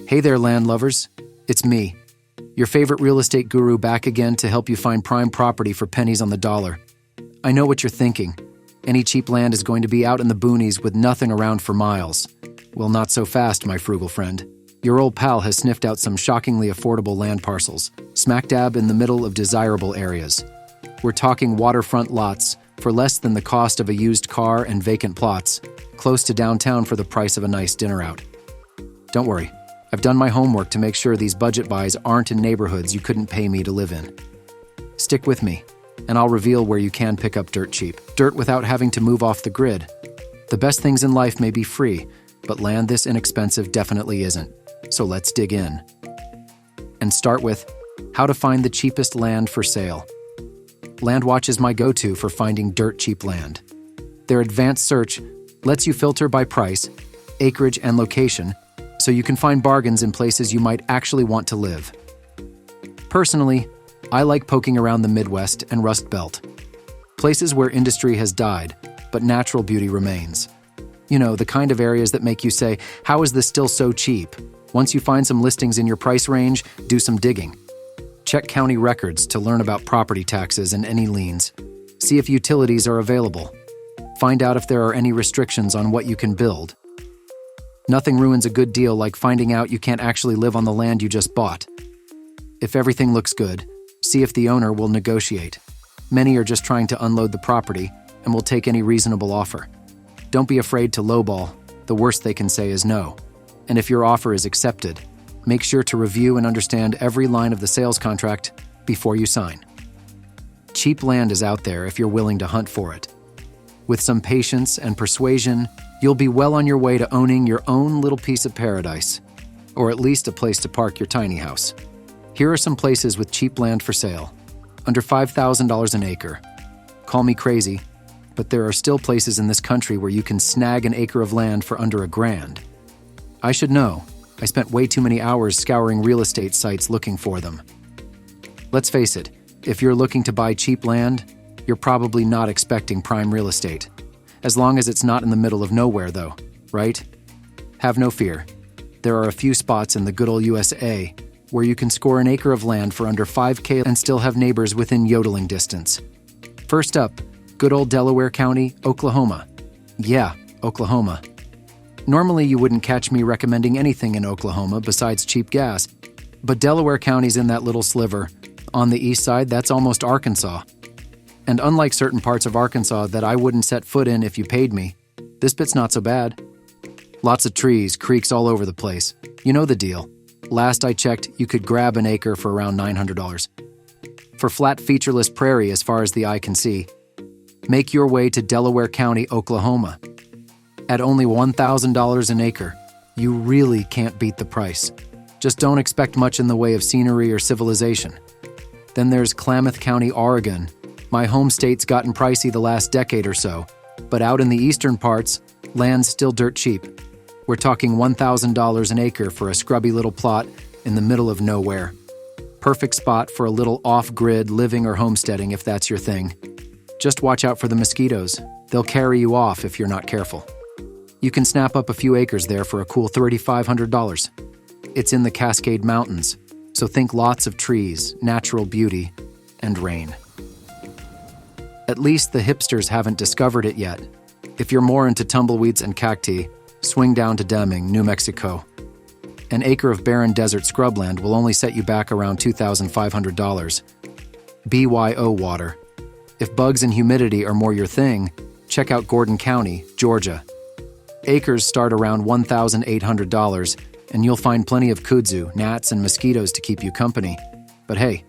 Hey there, land lovers. It's me, your favorite real estate guru, back again to help you find prime property for pennies on the dollar. I know what you're thinking. Any cheap land is going to be out in the boonies with nothing around for miles. Well, not so fast, my frugal friend. Your old pal has sniffed out some shockingly affordable land parcels, smack dab in the middle of desirable areas. We're talking waterfront lots for less than the cost of a used car and vacant plots, close to downtown for the price of a nice dinner out. Don't worry, I've done my homework to make sure these budget buys aren't in neighborhoods you couldn't pay me to live in. Stick with me, and I'll reveal where you can pick up dirt cheap. Dirt without having to move off the grid. The best things in life may be free, but land this inexpensive definitely isn't. So let's dig in. And start with how to find the cheapest land for sale. LandWatch is my go-to for finding dirt cheap land. Their advanced search lets you filter by price, acreage, and location, so you can find bargains in places you might actually want to live. Personally, I like poking around the Midwest and Rust Belt. Places where industry has died, but natural beauty remains. You know, the kind of areas that make you say, how is this still so cheap? Once you find some listings in your price range, do some digging. Check county records to learn about property taxes and any liens. See if utilities are available. Find out if there are any restrictions on what you can build. Nothing ruins a good deal like finding out you can't actually live on the land you just bought. If everything looks good, see if the owner will negotiate. Many are just trying to unload the property and will take any reasonable offer. Don't be afraid to lowball. The worst they can say is no. And if your offer is accepted, make sure to review and understand every line of the sales contract before you sign. Cheap land is out there if you're willing to hunt for it. With some patience and persuasion, you'll be well on your way to owning your own little piece of paradise, or at least a place to park your tiny house. Here are some places with cheap land for sale, under $5,000 an acre. Call me crazy, but there are still places in this country where you can snag an acre of land for under $1,000. I should know. I spent way too many hours scouring real estate sites looking for them. Let's face it, if you're looking to buy cheap land, you're probably not expecting prime real estate. As long as it's not in the middle of nowhere, though, right? Have no fear. There are a few spots in the good old USA where you can score an acre of land for under $5,000 and still have neighbors within yodeling distance. First up, good old Delaware County, Oklahoma. Yeah, Oklahoma. Normally you wouldn't catch me recommending anything in Oklahoma besides cheap gas, but Delaware County's in that little sliver. On the east side, that's almost Arkansas. And unlike certain parts of Arkansas that I wouldn't set foot in if you paid me, this bit's not so bad. Lots of trees, creeks all over the place. You know the deal. Last I checked, you could grab an acre for around $900. For flat featureless prairie as far as the eye can see, make your way to Delaware County, Oklahoma. At only $1,000 an acre, you really can't beat the price. Just don't expect much in the way of scenery or civilization. Then there's Klamath County, Oregon. My home state's gotten pricey the last decade or so, but out in the eastern parts, land's still dirt cheap. We're talking $1,000 an acre for a scrubby little plot in the middle of nowhere. Perfect spot for a little off-grid living or homesteading if that's your thing. Just watch out for the mosquitoes. They'll carry you off if you're not careful. You can snap up a few acres there for a cool $3,500. It's in the Cascade Mountains, so think lots of trees, natural beauty, and rain. At least the hipsters haven't discovered it yet. If you're more into tumbleweeds and cacti, swing down to Deming, New Mexico. An acre of barren desert scrubland will only set you back around $2,500. BYO water. If bugs and humidity are more your thing, check out Gordon County, Georgia. Acres start around $1,800, and you'll find plenty of kudzu, gnats, and mosquitoes to keep you company. But hey,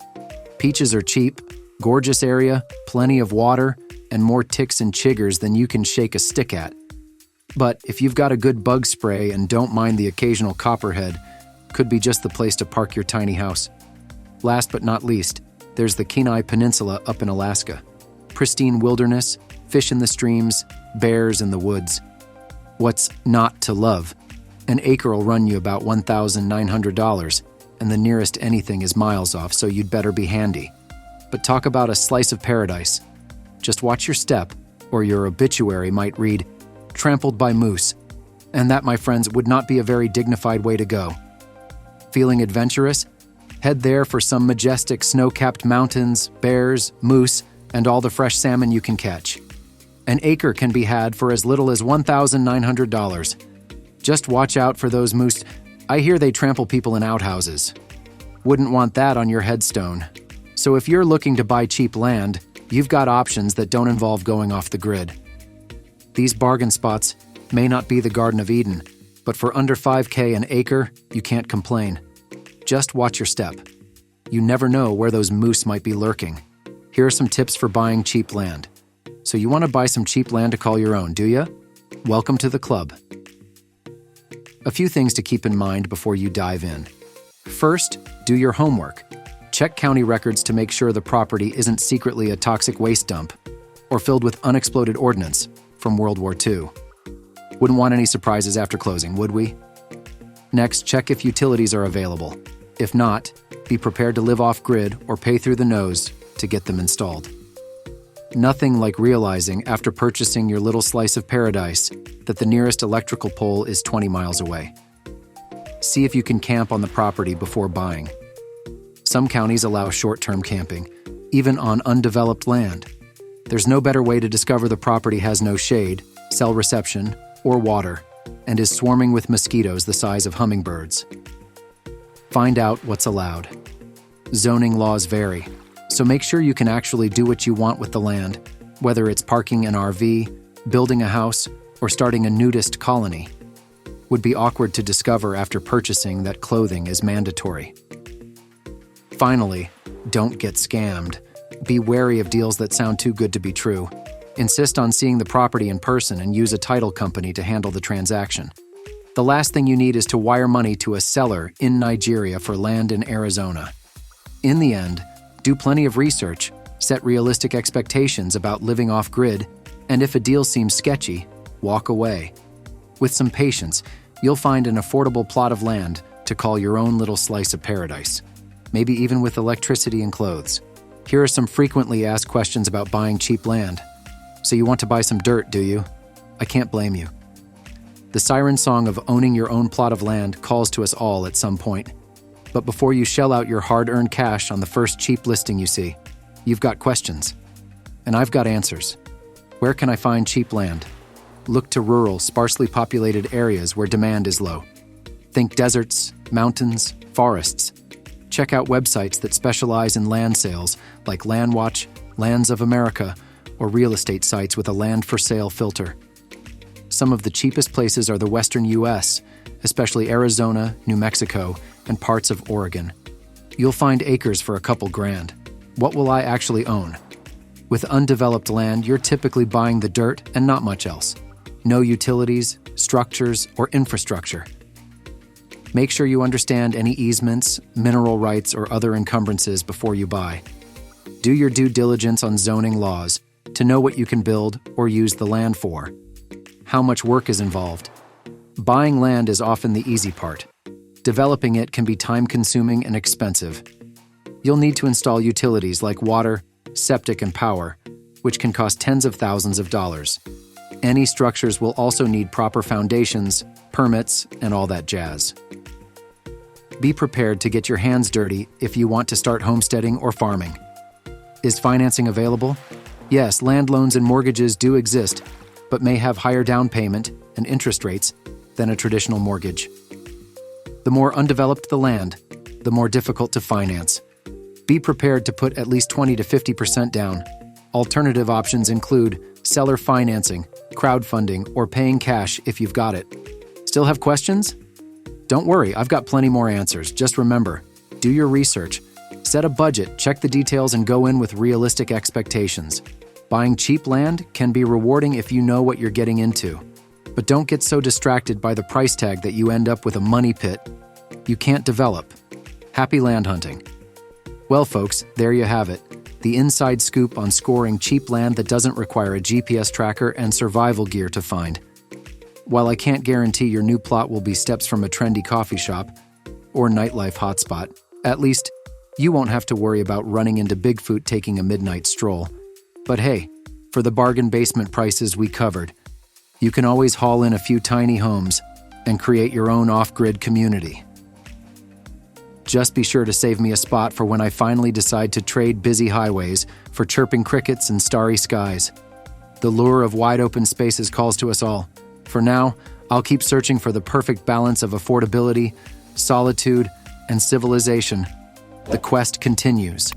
peaches are cheap, gorgeous area, plenty of water, and more ticks and chiggers than you can shake a stick at. But if you've got a good bug spray and don't mind the occasional copperhead, could be just the place to park your tiny house. Last but not least, there's the Kenai Peninsula up in Alaska. Pristine wilderness, fish in the streams, bears in the woods. What's not to love? An acre will run you about $1,900, and the nearest anything is miles off, so you'd better be handy. But talk about a slice of paradise. Just watch your step, or your obituary might read, "Trampled by moose." And that, my friends, would not be a very dignified way to go. Feeling adventurous? Head there for some majestic snow-capped mountains, bears, moose, and all the fresh salmon you can catch. An acre can be had for as little as $1,900. Just watch out for those moose. I hear they trample people in outhouses. Wouldn't want that on your headstone. So if you're looking to buy cheap land, you've got options that don't involve going off the grid. These bargain spots may not be the Garden of Eden, but for under $5K an acre, you can't complain. Just watch your step. You never know where those moose might be lurking. Here are some tips for buying cheap land. So you want to buy some cheap land to call your own, do ya? Welcome to the club. A few things to keep in mind before you dive in. First, do your homework. Check county records to make sure the property isn't secretly a toxic waste dump or filled with unexploded ordnance from World War II. Wouldn't want any surprises after closing, would we? Next, check if utilities are available. If not, be prepared to live off-grid or pay through the nose to get them installed. Nothing like realizing after purchasing your little slice of paradise that the nearest electrical pole is 20 miles away. See if you can camp on the property before buying. Some counties allow short-term camping, even on undeveloped land. There's no better way to discover the property has no shade, cell reception, or water, and is swarming with mosquitoes the size of hummingbirds. Find out what's allowed. Zoning laws vary, so make sure you can actually do what you want with the land, whether it's parking an RV, building a house, or starting a nudist colony. Would be awkward to discover after purchasing that clothing is mandatory. Finally, don't get scammed. Be wary of deals that sound too good to be true. Insist on seeing the property in person and use a title company to handle the transaction. The last thing you need is to wire money to a seller in Nigeria for land in Arizona. In the end, do plenty of research, set realistic expectations about living off-grid, and if a deal seems sketchy, walk away. With some patience, you'll find an affordable plot of land to call your own little slice of paradise, maybe even with electricity and clothes. Here are some frequently asked questions about buying cheap land. So you want to buy some dirt, do you? I can't blame you. The siren song of owning your own plot of land calls to us all at some point. But before you shell out your hard-earned cash on the first cheap listing you see, you've got questions. And I've got answers. Where can I find cheap land? Look to rural, sparsely populated areas where demand is low. Think deserts, mountains, forests. Check out websites that specialize in land sales like LandWatch, Lands of America, or real estate sites with a land for sale filter. Some of the cheapest places are the western U.S., especially Arizona, New Mexico, and parts of Oregon. You'll find acres for a couple grand. What will I actually own? With undeveloped land, you're typically buying the dirt and not much else. No utilities, structures, or infrastructure. Make sure you understand any easements, mineral rights, or other encumbrances before you buy. Do your due diligence on zoning laws to know what you can build or use the land for. How much work is involved? Buying land is often the easy part. Developing it can be time-consuming and expensive. You'll need to install utilities like water, septic, and power, which can cost tens of thousands of dollars. Any structures will also need proper foundations, permits, and all that jazz. Be prepared to get your hands dirty if you want to start homesteading or farming. Is financing available? Yes, land loans and mortgages do exist, but may have higher down payment and interest rates than a traditional mortgage. The more undeveloped the land, the more difficult to finance. Be prepared to put at least 20 to 50% down. Alternative options include seller financing, crowdfunding, or paying cash if you've got it. Still have questions? Don't worry, I've got plenty more answers. Just remember, do your research, set a budget, check the details, and go in with realistic expectations. Buying cheap land can be rewarding if you know what you're getting into. But don't get so distracted by the price tag that you end up with a money pit you can't develop. Happy land hunting. Well, folks, there you have it. The inside scoop on scoring cheap land that doesn't require a GPS tracker and survival gear to find. While I can't guarantee your new plot will be steps from a trendy coffee shop or nightlife hotspot, at least you won't have to worry about running into Bigfoot taking a midnight stroll. But hey, for the bargain basement prices we covered, you can always haul in a few tiny homes and create your own off-grid community. Just be sure to save me a spot for when I finally decide to trade busy highways for chirping crickets and starry skies. The lure of wide-open spaces calls to us all. For now, I'll keep searching for the perfect balance of affordability, solitude, and civilization. The quest continues.